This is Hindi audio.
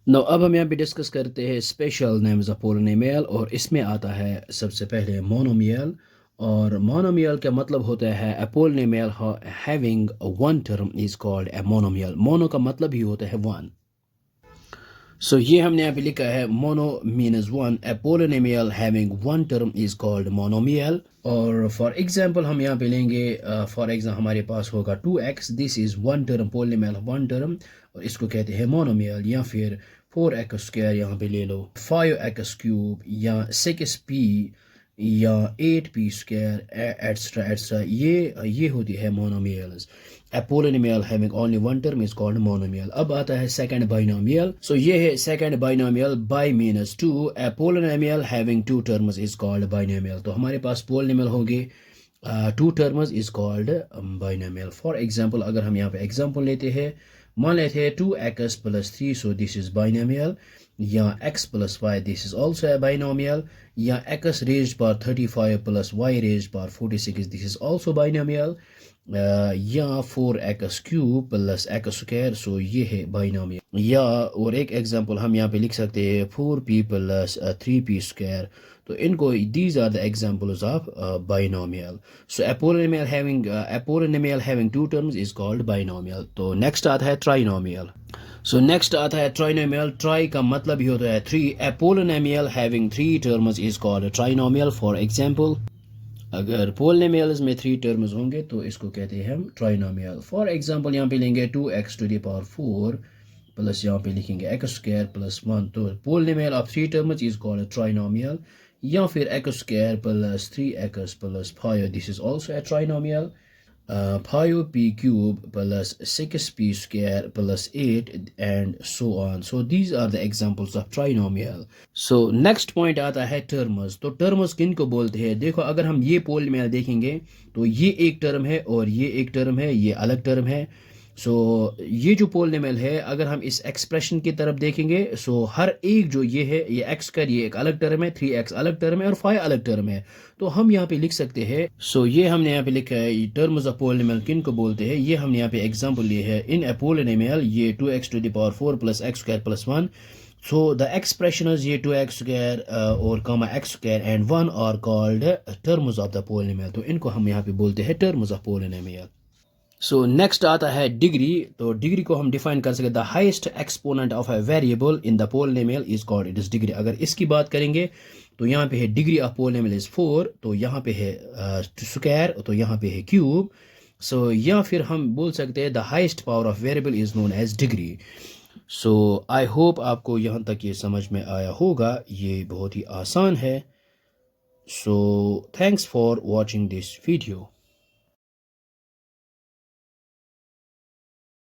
अब हम यहाँ पे डिस्कस करते हैं स्पेशल नेम्स ऑफ पोलिनोमियल और इसमें आता है सबसे पहले मोनोमियल। और मोनोमियल का मतलब होता है a polynomial having one term is called a monomial. Mono का मतलब ही होता है वन। ये हमने यहाँ पे लिखा है mono means one. A polynomial having one term is called monomial. और फॉर एग्जांपल हम यहाँ पे लेंगे, फॉर एग्जांपल हमारे पास होगा 2x, this is one term, polynomial one term, और इसको कहते हैं मोनोमियल। या फिर 4x स्क्वायर यहाँ पे ले लो, 5x क्यूब, या 6p, या 8p स्क्वायर, एट्सट्रा एट्सट्रा, ये होती है monomials. A polynomial having only one term is called monomial. अब आता है second binomial. ये है second binomial. Bi means two. A polynomial having two terms is called binomial. तो हमारे पास polynomial होंगे two terms is called binomial. For example, अगर हम यहाँ पे example लेते हैं, मान लेते हैं 2x plus 3, so this is binomial. या x plus y, this is also a binomial. या x raised power 35 plus y raised power 46, this is also binomial. या 4x cube plus x square, so ये है बाइनोमियल। या और एक एग्जांपल हम यहाँ पे लिख सकते हैं 4p प्लस 3p स्क्वायर। तो इनको these are the examples of binomial. So a polynomial having two terms is called binomial. तो नेक्स्ट आता है ट्राइनोमियल। नेक्स्ट आता है ट्राइनोमियल। ट्राई का मतलब ही होता है three. A polynomial having three terms is called trinomial. For example, अगर पोलिनोमियल्स में थ्री टर्म्स होंगे तो इसको कहते हैं हम ट्राइनोमियल। फॉर एग्जांपल यहाँ पे लेंगे 2x to the power 4 plus यहाँ पे लिखेंगे x स्क्वायर प्लस 1, तो polynomial of three terms is called trinomial. या फिर x square plus 3x plus 5, this is also a trinomial. 5p cube plus 6p square plus 8 and so on. So these are the examples of trinomial. So next point आता है terms। तो terms किन को बोलते हैं? देखो, अगर हम ये पोलिनोमियल देखेंगे तो ये एक टर्म है और ये एक टर्म है, ये अलग टर्म है। ये जो पोलिनोमियल है, अगर हम इस एक्सप्रेशन की तरफ देखेंगे, हर एक जो ये है, ये x का ये एक अलग टर्म है, 3x अलग टर्म है और 5 अलग टर्म है। तो हम यहाँ पे लिख सकते हैं, ये हमने यहाँ पे लिखा है टर्म्स ऑफ पोलिनोमियल किन को बोलते हैं। ये हमने यहाँ पे एग्जांपल लिए है। इन अ पोलिनोमियल, ये 2x to the power 4 plus x square plus 1। The expressions ये 2x स्क्वायर और comma x square and 1 are called terms of the polynomial. तो इनको हम यहाँ पे बोलते हैं टर्म्स ऑफ पोलिनोमियल। नेक्स्ट आता है डिग्री। तो डिग्री को हम डिफाइन कर सकते, the highest exponent of a variable in the polynomial is called it is degree. अगर इसकी बात करेंगे तो यहाँ पे है डिग्री ऑफ पोलिनोमियल इज 4, तो यहाँ पे है स्क्वायर, तो यहाँ पे है क्यूब। या फिर हम बोल सकते हैं the highest power of variable is known as degree. I hope आपको यहाँ तक ये समझ में आया होगा। ये बहुत ही आसान है। Thanks for watching this video.